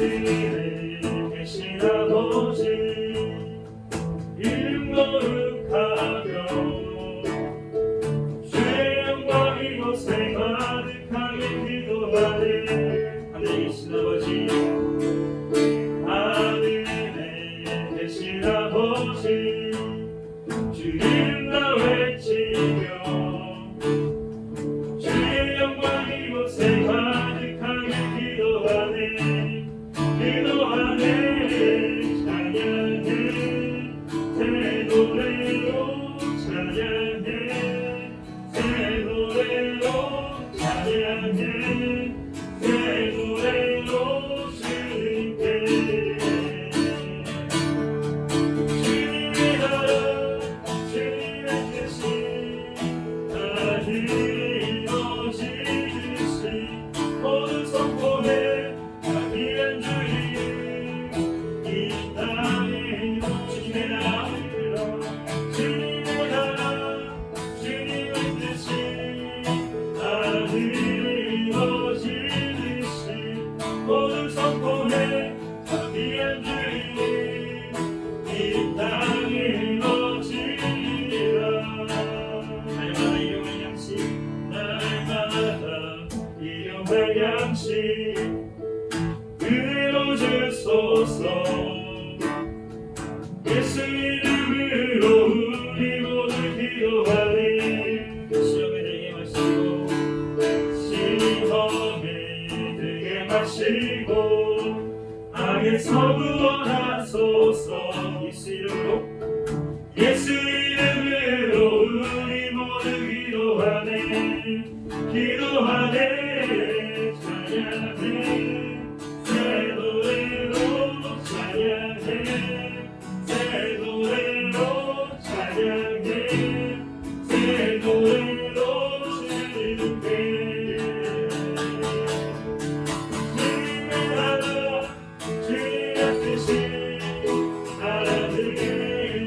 하늘에 계신 아버지 이름 거룩하며 주의 영광 이곳에 가득하게 기도하네. 하늘에 계신 아버지 하늘에 계신 아버지 주 이름 다 외치며 주의 영광 이곳에 가득하게 기도하네. 찬양해 새 노래로 찬양해 새 노래로 찬양해 새 노래로 주님께 주님의 나라 주님의 뜻이 하늘에 이루어지듯이 모두 선포해 자비한 주님 이 땅에 주님의 나라를 주님의 나라 주님의 뜻이 하늘에 이루어지듯이 모두 선포해 자비한 주님 이 땅에 이루어지리라. 날마다 일용할 양식 날마다 일용할 양식 그대로 주소서. 예수 이름으로 우리 모두 기도하네. 시험에 들게 마시고 시험에 들게 마시고 악에서 구원하소서. 예수 이름으로 예수 이름으로 우리 모두 기도하네. 기도하네. 찬양해 새 노래로 찬양해 새 노래로 찬양해 새 노래로 주님께 주님의 나라 주님의 뜻이 하늘에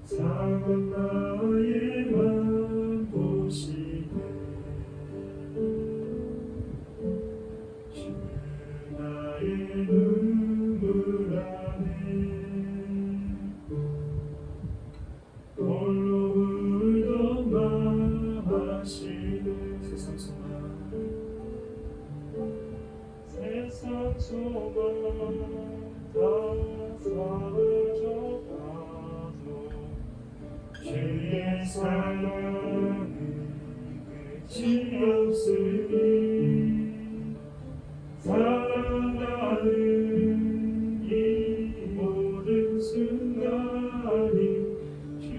작은 나의 맘 보시네 주 나의 눈물 안에 홀로 울던 맘 하시네 세상 소망 다 사라져가도 주의 사랑은 끝이 없으니 살아가는 이 모든 순간이 주의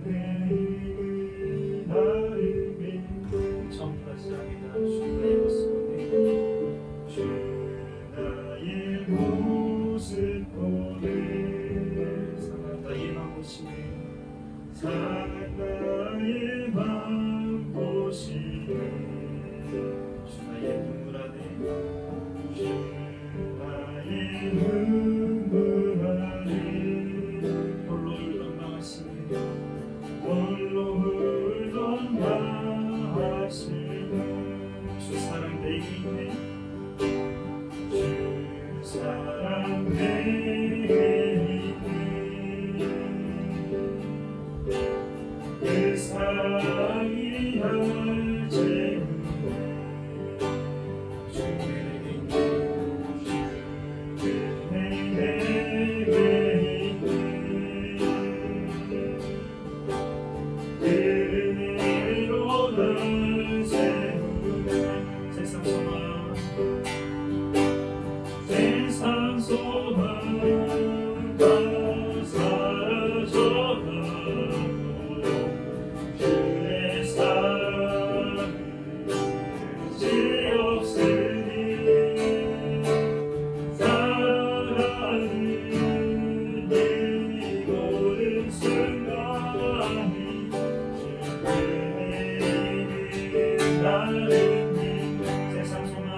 힘을 나를 믿는 정말 시작이다. 주의 모습 주 나의 모습 보네 상한 나의 맘 보시네 상한 나의 맘 보시네 주 나의 눈물 안에 주 나의 눈물 안에 홀로 울던 맘 하시네 홀로 울던 나 하시네 주 사랑 내게 있네 주 사랑 내게 있네 그 사랑이 날 채우네 주의 있네 내게 있네 은혜로 날 세우네 세상 소망 세상 소망 다 사라져가고 주의 사랑은 끝이 없으니 살아가는 이 모든 순간이 주의 힘이 나를 믿는 세상 소망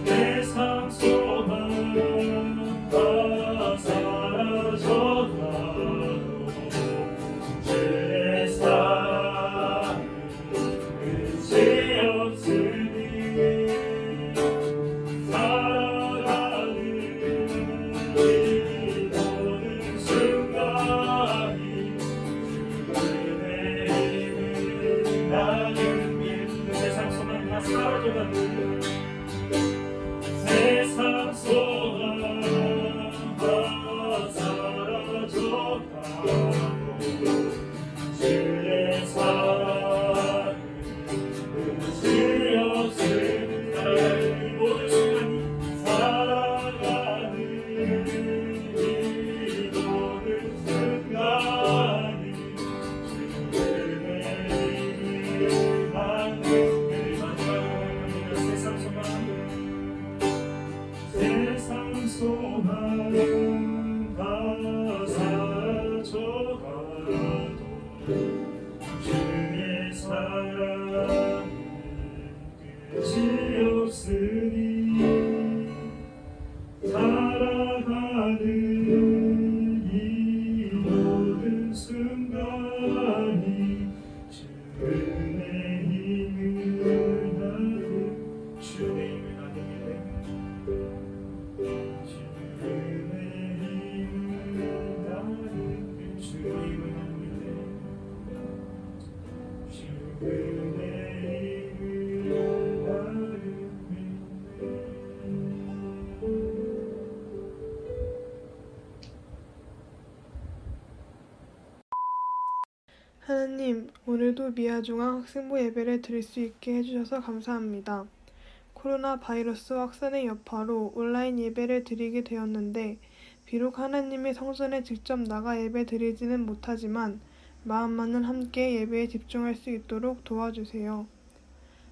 세상 소망 다 사라져가도 주의 사랑은 끝이 없으니 살아가는 이 모든 순간이 주의 힘을 나는 믿는 세상 소망 다 사라져가는 세상 소망 다 사라져가고 주의 사랑은 끝이 없으니 살아가는 이 모든 순간이 살아가는 이 모든 순간이 주의 힘을 받는 마지막으로 세상 소망 세상 소망은 다 사라져가도 주의 사랑은 끝이 없으니 살아가는 이 모든 순간이 주의 힘을 나는 주의 힘을 나누게 오늘도 미아중앙 학생부 예배를 드릴 수 있게 해주셔서 감사합니다. 코로나 바이러스 확산의 여파로 온라인 예배를 드리게 되었는데 비록 하나님의 성전에 직접 나가 예배 드리지는 못하지만 마음만은 함께 예배에 집중할 수 있도록 도와주세요.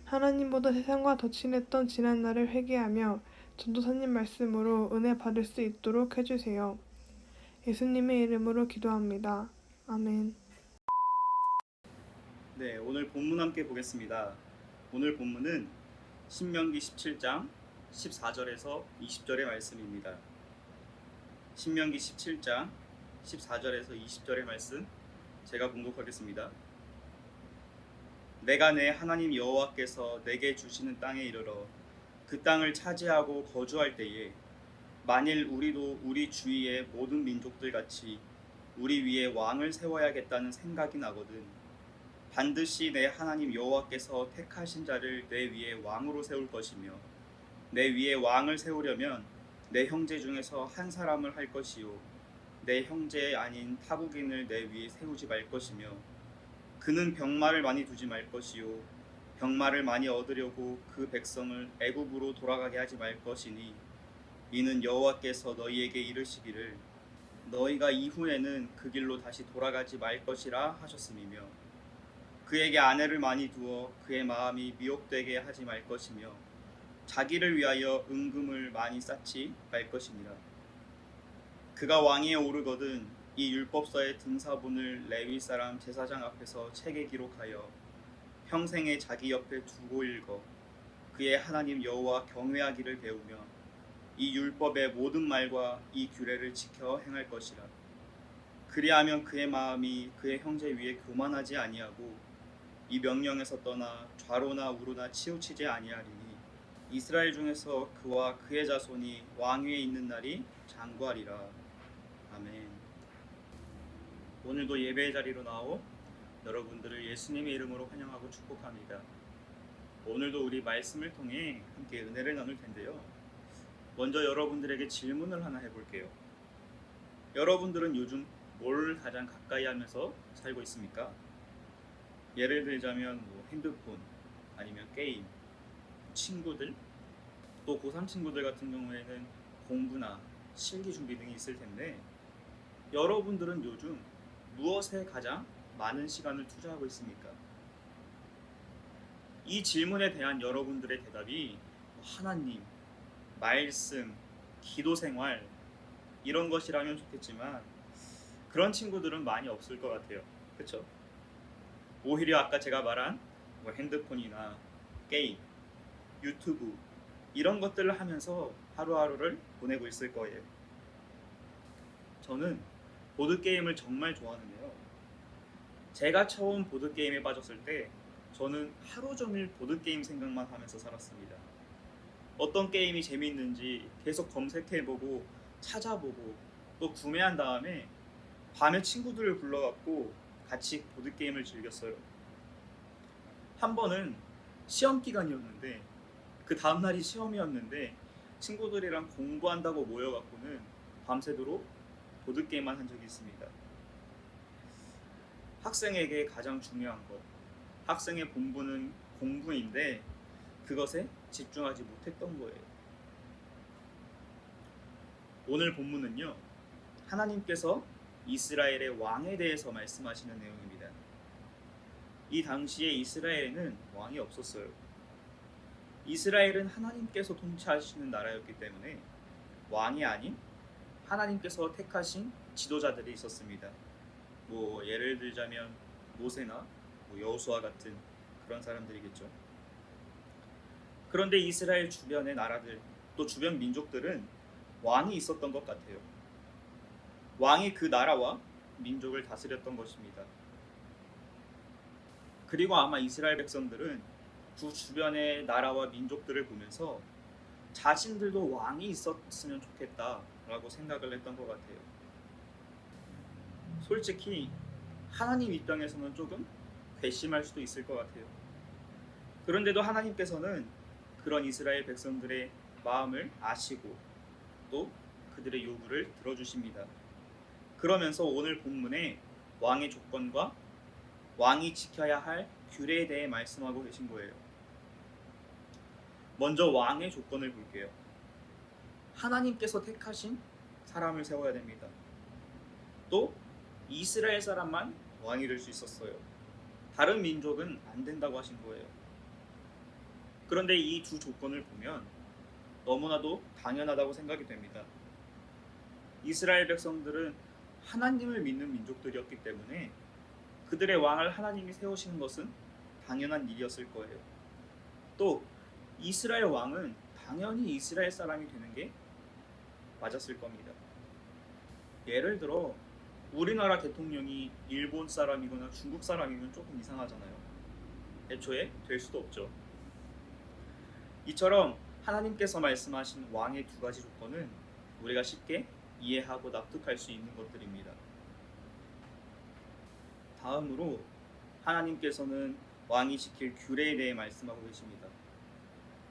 하나님보다 세상과 더 친했던 지난날을 회개하며 전도사님 말씀으로 은혜 받을 수 있도록 해주세요. 예수님의 이름으로 기도합니다. 아멘. 네, 오늘 본문 함께 보겠습니다. 오늘 본문은 신명기 17장 14절에서 20절의 말씀입니다. 신명기 17장 14절에서 20절의 말씀 제가 봉독하겠습니다. 내가 내 하나님 여호와께서 내게 주시는 땅에 이르러 그 땅을 차지하고 거주할 때에 만일 우리도 우리 주위의 모든 민족들 같이 우리 위에 왕을 세워야겠다는 생각이 나거든 반드시 내 하나님 여호와께서 택하신 자를 내 위에 왕으로 세울 것이며 내 위에 왕을 세우려면 내 형제 중에서 한 사람을 할 것이요 내 형제 아닌 타국인을 내 위에 세우지 말 것이며 그는 병마를 많이 두지 말 것이요 병마를 많이 얻으려고 그 백성을 애굽으로 돌아가게 하지 말 것이니 이는 여호와께서 너희에게 이르시기를 너희가 이후에는 그 길로 다시 돌아가지 말 것이라 하셨음이며 그에게 아내를 많이 두어 그의 마음이 미혹되게 하지 말 것이며 자기를 위하여 은금을 많이 쌓지 말 것이니라. 그가 왕위에 오르거든 이 율법서의 등사본을 레위 사람 제사장 앞에서 책에 기록하여 평생에 자기 옆에 두고 읽어 그의 하나님 여호와 경외하기를 배우며 이 율법의 모든 말과 이 규례를 지켜 행할 것이라. 그리하면 그의 마음이 그의 형제 위에 교만하지 아니하고 이 명령에서 떠나 좌로나 우로나 치우치지 아니하리니 이스라엘 중에서 그와 그의 자손이 왕위에 있는 날이 장구하리라. 아멘. 오늘도 예배의 자리로 나오 여러분들을 예수님의 이름으로 환영하고 축복합니다. 오늘도 우리 말씀을 통해 함께 은혜를 나눌 텐데요. 먼저 여러분들에게 질문을 하나 해볼게요. 여러분들은 요즘 뭘 가장 가까이 하면서 살고 있습니까? 예를 들자면 핸드폰, 아니면 게임, 친구들, 또 고3 친구들 같은 경우에는 공부나 실기 준비 등이 있을 텐데 여러분들은 요즘 무엇에 가장 많은 시간을 투자하고 있습니까? 이 질문에 대한 여러분들의 대답이 하나님, 말씀, 기도 생활 이런 것이라면 좋겠지만 그런 친구들은 많이 없을 것 같아요. 그렇죠? 오히려 아까 제가 말한 핸드폰이나 게임, 유튜브 이런 것들을 하면서 하루하루를 보내고 있을 거예요. 저는 보드게임을 정말 좋아하는데요. 제가 처음 보드게임에 빠졌을 때 저는 하루 종일 보드게임 생각만 하면서 살았습니다. 어떤 게임이 재미있는지 계속 검색해보고 찾아보고 또 구매한 다음에 밤에 친구들을 불러갖고 같이 보드게임을 즐겼어요. 한 번은 시험 기간이었는데 그 다음날이 시험이었는데 친구들이랑 공부한다고 모여갖고는 밤새도록 보드게임만 한 적이 있습니다. 학생에게 가장 중요한 것, 학생의 본분은 공부인데 그것에 집중하지 못했던 거예요. 오늘 본문은요, 하나님께서 이스라엘의 왕에 대해서 말씀하시는 내용입니다. 이 당시에 이스라엘에는 왕이 없었어요. 이스라엘은 하나님께서 통치하시는 나라였기 때문에 왕이 아닌 하나님께서 택하신 지도자들이 있었습니다. 예를 들자면 모세나 여호수아 같은 그런 사람들이겠죠. 그런데 이스라엘 주변의 나라들 또 주변 민족들은 왕이 있었던 것 같아요. 왕이 그 나라와 민족을 다스렸던 것입니다. 그리고 아마 이스라엘 백성들은 그 주변의 나라와 민족들을 보면서 자신들도 왕이 있었으면 좋겠다라고 생각을 했던 것 같아요. 솔직히 하나님 입장에서는 조금 괘씸할 수도 있을 것 같아요. 그런데도 하나님께서는 그런 이스라엘 백성들의 마음을 아시고 또 그들의 요구를 들어주십니다. 그러면서 오늘 본문에 왕의 조건과 왕이 지켜야 할 규례에 대해 말씀하고 계신 거예요. 먼저 왕의 조건을 볼게요. 하나님께서 택하신 사람을 세워야 됩니다. 또 이스라엘 사람만 왕이 될 수 있었어요. 다른 민족은 안 된다고 하신 거예요. 그런데 이 두 조건을 보면 너무나도 당연하다고 생각이 됩니다. 이스라엘 백성들은 하나님을 믿는 민족들이었기 때문에 그들의 왕을 하나님이 세우시는 것은 당연한 일이었을 거예요. 또 이스라엘 왕은 당연히 이스라엘 사람이 되는 게 맞았을 겁니다. 예를 들어 우리나라 대통령이 일본 사람이거나 중국 사람이면 조금 이상하잖아요. 애초에 될 수도 없죠. 이처럼 하나님께서 말씀하신 왕의 두 가지 조건은 우리가 쉽게 이해하고 납득할 수 있는 것들입니다. 다음으로 하나님께서는 왕이 지킬 규례에 대해 말씀하고 계십니다.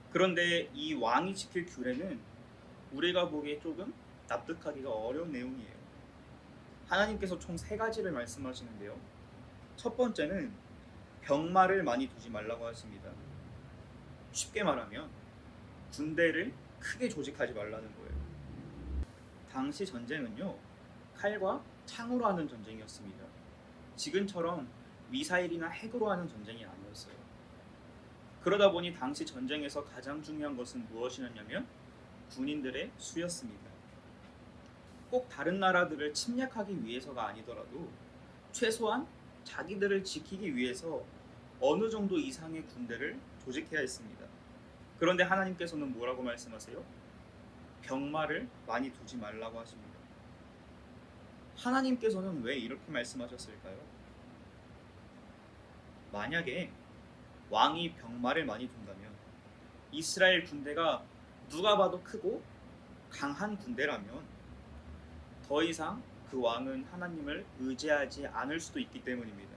그런데 이 왕이 지킬 규례는 우리가 보기에 조금 납득하기가 어려운 내용이에요. 하나님께서 총 3가지를 말씀하시는데요. 첫 번째는 병마를 많이 두지 말라고 하십니다. 쉽게 말하면 군대를 크게 조직하지 말라는 거예요. 당시 전쟁은요, 칼과 창으로 하는 전쟁이었습니다. 지금처럼 미사일이나 핵으로 하는 전쟁이 아니었어요. 그러다 보니 당시 전쟁에서 가장 중요한 것은 무엇이었냐면 군인들의 수였습니다. 꼭 다른 나라들을 침략하기 위해서가 아니더라도 최소한 자기들을 지키기 위해서 어느 정도 이상의 군대를 조직해야 했습니다. 그런데 하나님께서는 뭐라고 말씀하세요? 병마를 많이 두지 말라고 하십니다. 하나님께서는 왜 이렇게 말씀하셨을까요? 만약에 왕이 병마를 많이 둔다면 이스라엘 군대가 누가 봐도 크고 강한 군대라면 더 이상 그 왕은 하나님을 의지하지 않을 수도 있기 때문입니다.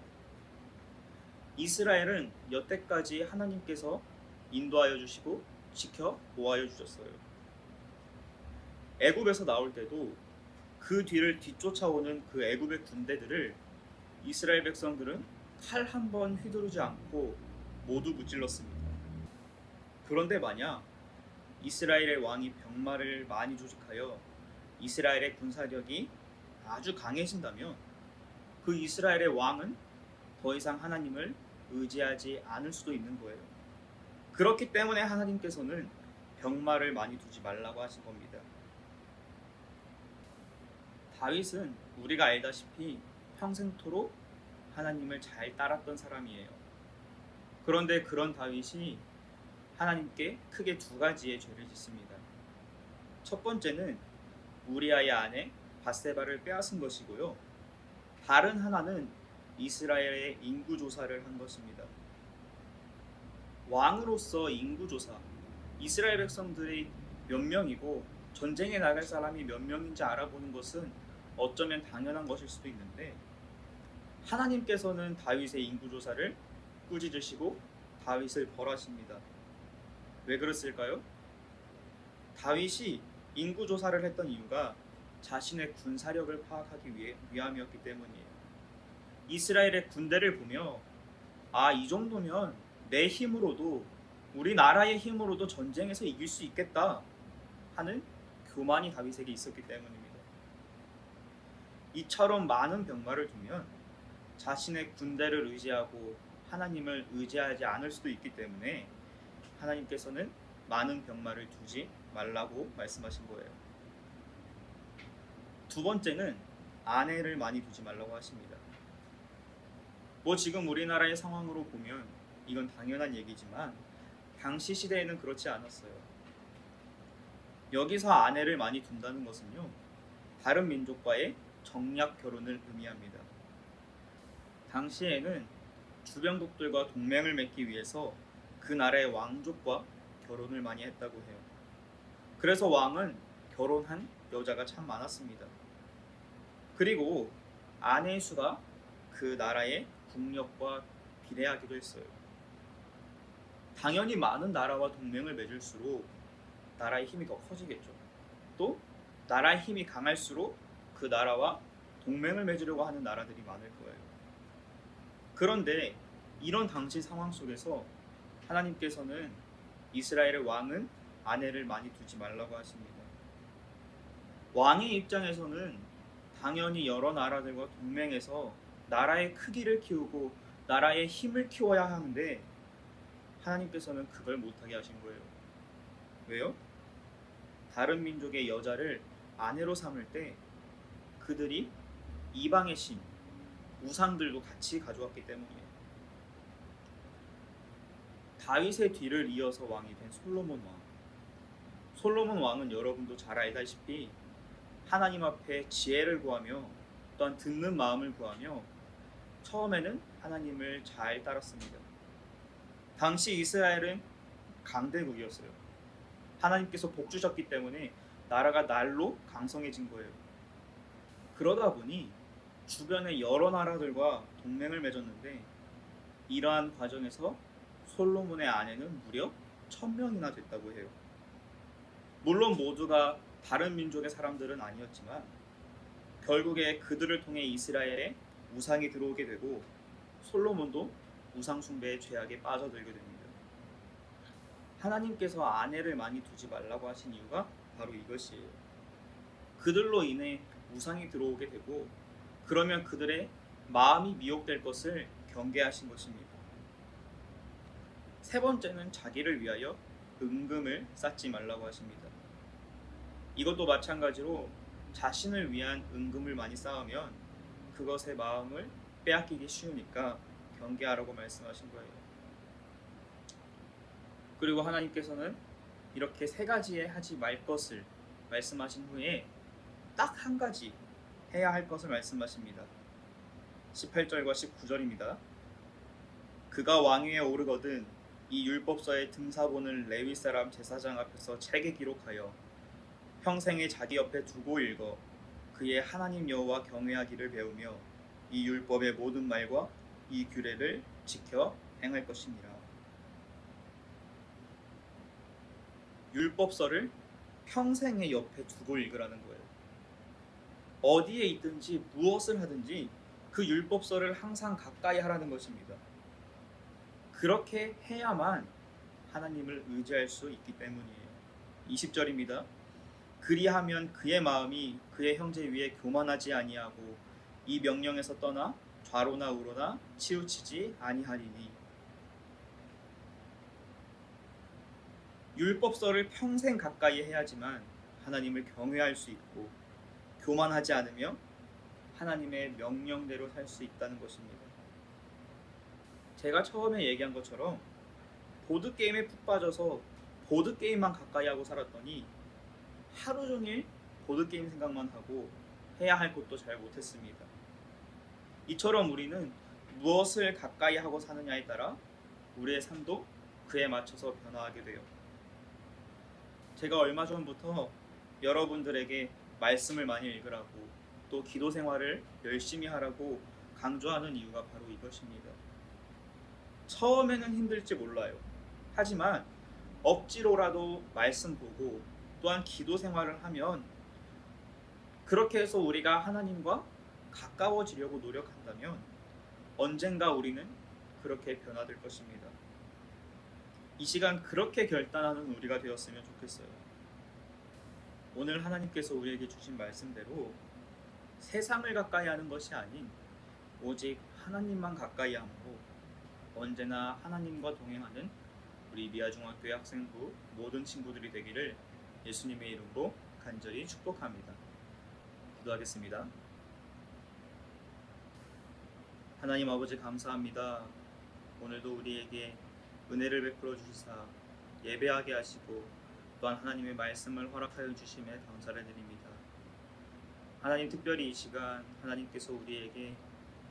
이스라엘은 여태까지 하나님께서 인도하여 주시고 지켜 보호하여 주셨어요. 애굽에서 나올 때도 그 뒤를 뒤쫓아오는 그 애굽의 군대들을 이스라엘 백성들은 칼 한 번 휘두르지 않고 모두 무찔렀습니다. 그런데 만약 이스라엘의 왕이 병마를 많이 조직하여 이스라엘의 군사력이 아주 강해진다면 그 이스라엘의 왕은 더 이상 하나님을 의지하지 않을 수도 있는 거예요. 그렇기 때문에 하나님께서는 병마를 많이 두지 말라고 하신 겁니다. 다윗은 우리가 알다시피 평생토록 하나님을 잘 따랐던 사람이에요. 그런데 그런 다윗이 하나님께 크게 2가지의 죄를 짓습니다. 첫 번째는 우리아의 아내 밧세바를 빼앗은 것이고요. 다른 하나는 이스라엘의 인구조사를 한 것입니다. 왕으로서 인구조사, 이스라엘 백성들이 몇 명이고 전쟁에 나갈 사람이 몇 명인지 알아보는 것은 어쩌면 당연한 것일 수도 있는데 하나님께서는 다윗의 인구조사를 꾸짖으시고 다윗을 벌하십니다. 왜 그랬을까요? 다윗이 인구조사를 했던 이유가 자신의 군사력을 파악하기 위함이었기 때문이에요. 이스라엘의 군대를 보며 이 정도면 내 힘으로도 우리나라의 힘으로도 전쟁에서 이길 수 있겠다 하는 교만이 다윗에게 있었기 때문입니다. 이처럼 많은 병마를 두면 자신의 군대를 의지하고 하나님을 의지하지 않을 수도 있기 때문에 하나님께서는 많은 병마를 두지 말라고 말씀하신 거예요. 2번째는 아내를 많이 두지 말라고 하십니다. 지금 우리나라의 상황으로 보면 이건 당연한 얘기지만 당시 시대에는 그렇지 않았어요. 여기서 아내를 많이 둔다는 것은요, 다른 민족과의 정략 결혼을 의미합니다. 당시에는 주변국들과 동맹을 맺기 위해서 그 나라의 왕족과 결혼을 많이 했다고 해요. 그래서 왕은 결혼한 여자가 참 많았습니다. 그리고 아내의 수가 그 나라의 국력과 비례하기도 했어요. 당연히 많은 나라와 동맹을 맺을수록 나라의 힘이 더 커지겠죠. 또 나라의 힘이 강할수록 그 나라와 동맹을 맺으려고 하는 나라들이 많을 거예요. 그런데 이런 당시 상황 속에서 하나님께서는 이스라엘의 왕은 아내를 많이 두지 말라고 하십니다. 왕의 입장에서는 당연히 여러 나라들과 동맹해서 나라의 크기를 키우고 나라의 힘을 키워야 하는데 하나님께서는 그걸 못하게 하신 거예요. 왜요? 다른 민족의 여자를 아내로 삼을 때 그들이 이방의 신, 우상들도 같이 가져왔기 때문이에요. 다윗의 뒤를 이어서 왕이 된 솔로몬 왕. 솔로몬 왕은 여러분도 잘 알다시피 하나님 앞에 지혜를 구하며 또한 듣는 마음을 구하며 처음에는 하나님을 잘 따랐습니다. 당시 이스라엘은 강대국이었어요. 하나님께서 복 주셨기 때문에 나라가 날로 강성해진 거예요. 그러다 보니 주변의 여러 나라들과 동맹을 맺었는데 이러한 과정에서 솔로몬의 아내는 무려 1000명이나 됐다고 해요. 물론 모두가 다른 민족의 사람들은 아니었지만 결국에 그들을 통해 이스라엘에 우상이 들어오게 되고 솔로몬도 우상 숭배의 죄악에 빠져들게 됩니다. 하나님께서 아내를 많이 두지 말라고 하신 이유가 바로 이것이에요. 그들로 인해 우상이 들어오게 되고 그러면 그들의 마음이 미혹될 것을 경계하신 것입니다. 세 번째는 자기를 위하여 은금을 쌓지 말라고 하십니다. 이것도 마찬가지로 자신을 위한 은금을 많이 쌓으면 그것의 마음을 빼앗기기 쉬우니까 경계하라고 말씀하신 거예요. 그리고 하나님께서는 이렇게 세 가지에 하지 말 것을 말씀하신 후에 딱 한 가지 해야 할 것을 말씀하십니다. 18절과 19절입니다. 그가 왕위에 오르거든 이 율법서의 등사본을 레위 사람 제사장 앞에서 책에 기록하여 평생에 자기 옆에 두고 읽어 그의 하나님 여호와 경외하기를 배우며 이 율법의 모든 말과 이 규례를 지켜 행할 것이니라. 율법서를 평생에 옆에 두고 읽으라는 거예요. 어디에 있든지 무엇을 하든지 그 율법서를 항상 가까이 하라는 것입니다. 그렇게 해야만 하나님을 의지할 수 있기 때문이에요. 20절입니다. 그리하면 그의 마음이 그의 형제 위에 교만하지 아니하고 이 명령에서 떠나 좌로나 우로나 치우치지 아니하리니. 율법서를 평생 가까이 해야지만 하나님을 경외할 수 있고 교만하지 않으며 하나님의 명령대로 살 수 있다는 것입니다. 제가 처음에 얘기한 것처럼 보드게임에 푹 빠져서 보드게임만 가까이 하고 살았더니 하루 종일 보드게임 생각만 하고 해야 할 것도 잘 못했습니다. 이처럼 우리는 무엇을 가까이 하고 사느냐에 따라 우리의 삶도 그에 맞춰서 변화하게 돼요. 제가 얼마 전부터 여러분들에게 말씀을 많이 읽으라고 또 기도 생활을 열심히 하라고 강조하는 이유가 바로 이것입니다. 처음에는 힘들지 몰라요. 하지만 억지로라도 말씀 보고 또한 기도 생활을 하면 그렇게 해서 우리가 하나님과 가까워지려고 노력한다면 언젠가 우리는 그렇게 변화될 것입니다. 이 시간 그렇게 결단하는 우리가 되었으면 좋겠어요. 오늘 하나님께서 우리에게 주신 말씀대로 세상을 가까이 하는 것이 아닌 오직 하나님만 가까이 함으로 언제나 하나님과 동행하는 우리 미아중학교의 학생부 모든 친구들이 되기를 예수님의 이름으로 간절히 축복합니다. 기도하겠습니다. 하나님 아버지 감사합니다. 오늘도 우리에게 은혜를 베풀어 주시사 예배하게 하시고 또한 하나님의 말씀을 허락하여 주심에 감사를 드립니다. 하나님 특별히 이 시간 하나님께서 우리에게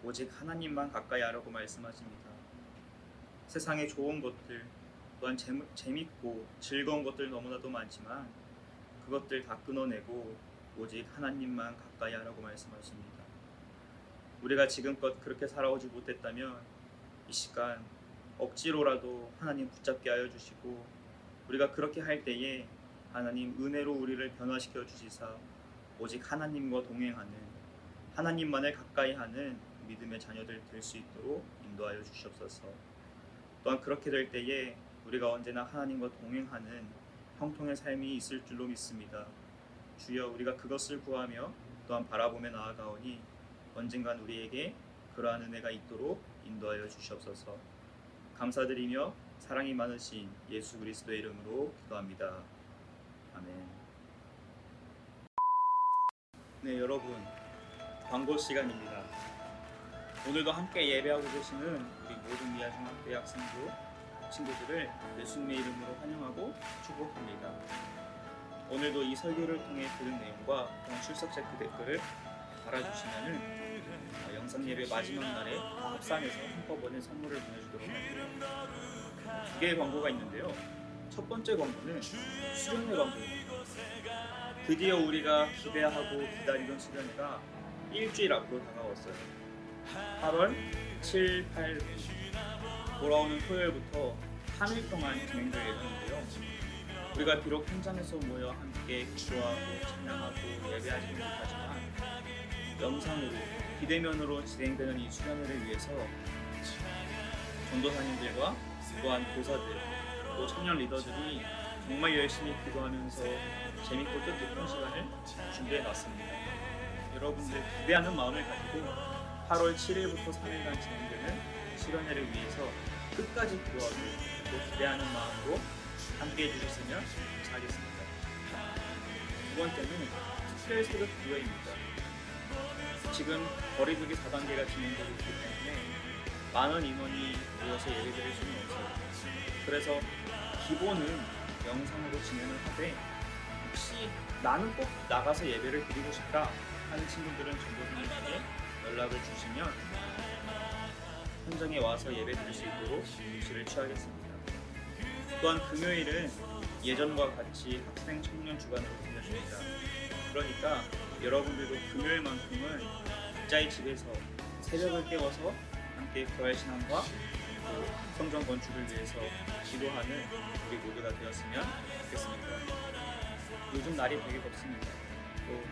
오직 하나님만 가까이 하라고 말씀하십니다. 세상에 좋은 것들 또한 재밌고 즐거운 것들 너무나도 많지만 그것들 다 끊어내고 오직 하나님만 가까이 하라고 말씀하십니다. 우리가 지금껏 그렇게 살아오지 못했다면 이 시간 억지로라도 하나님 붙잡게 하여 주시고 우리가 그렇게 할 때에 하나님 은혜로 우리를 변화시켜 주시사 오직 하나님과 동행하는 하나님만을 가까이 하는 믿음의 자녀들 될 수 있도록 인도하여 주시옵소서. 또한 그렇게 될 때에 우리가 언제나 하나님과 동행하는 형통의 삶이 있을 줄로 믿습니다. 주여, 우리가 그것을 구하며 또한 바라보며 나아가오니 언젠간 우리에게 그러한 은혜가 있도록 인도하여 주시옵소서. 감사드리며 사랑이 많으신 예수 그리스도의 이름으로 기도합니다. 아멘. 네, 여러분, 광고 시간입니다. 오늘도 함께 예배하고 계시는 우리 모든 미아중학교 학생부 친구들을 예수님의 이름으로 환영하고 축복합니다. 오늘도 이 설교를 통해 들은 내용과 출석 체크 댓글을 달아주시면은 영상 예배 마지막 날에 합산해서 한꺼번에 선물을 보내주도록 할게요. 두 개의 광고가 있는데요. 첫 번째 광고는 수련회 광고입니다. 드디어 우리가 기대하고 기다리던 수련회가 일주일 앞으로 다가왔어요. 8월 7, 8, 9 돌아오는 토요일부터 3일 동안 진행될 예정인데요. 우리가 비록 현장에서 모여 함께 기도하고 찬양하고 예배하지 못하지만 영상으로 비대면으로 진행되는 이 수련회를 위해서 전도사님들과 또한 교사들 또 청년 리더들이 정말 열심히 기도하면서 재밌고 뜻깊은 시간을 준비해 놨습니다. 여러분들 기대하는 마음을 가지고 8월 7일부터 3일간 진행되는 수련회를 위해서 끝까지 기도하고 또 기대하는 마음으로 함께 해주셨으면 감사하겠습니다. 두 번째는 특별 새벽 기도회입니다. 지금 거리두기 4단계가 진행되고 있기 때문에 많은 인원이 모여서 예배드릴 수는 없어요. 그래서 기본은 영상으로 진행을 하되 혹시 나는 꼭 나가서 예배를 드리고 싶다 하는 친구들은 전도사님에게 연락을 주시면 현장에 와서 예배 드릴 수 있도록 조치를 취하겠습니다. 또한 금요일은 예전과 같이 학생 청년 주간으로 끝내줍니다. 그러니까 여러분들도 금요일만큼은 각자의 집에서 새벽을 깨워서 함께 부활신앙과 또 성전 건축을 위해서 기도하는 우리 모두가 되었으면 좋겠습니다. 요즘 날이 되게 덥습니다. 또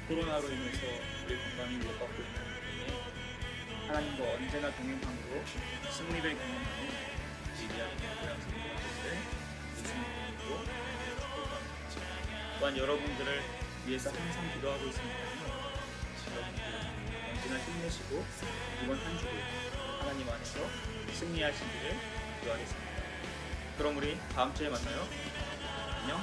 코로나로 인해서 우리 건강이 위협받고 있는 때문에 하나님과 언제나 동행함으로 승리를 경험하는 위대한 고향생들을 예수님 이름으로 축복합니다. 또한 여러분들을 위해서 항상 기도하고 있습니다. 여러분들 언제나 힘내시고 이번 한 주도 하나님 안에서 승리하시기를 기도하겠습니다. 그럼 우리 다음 주에 만나요. 안녕.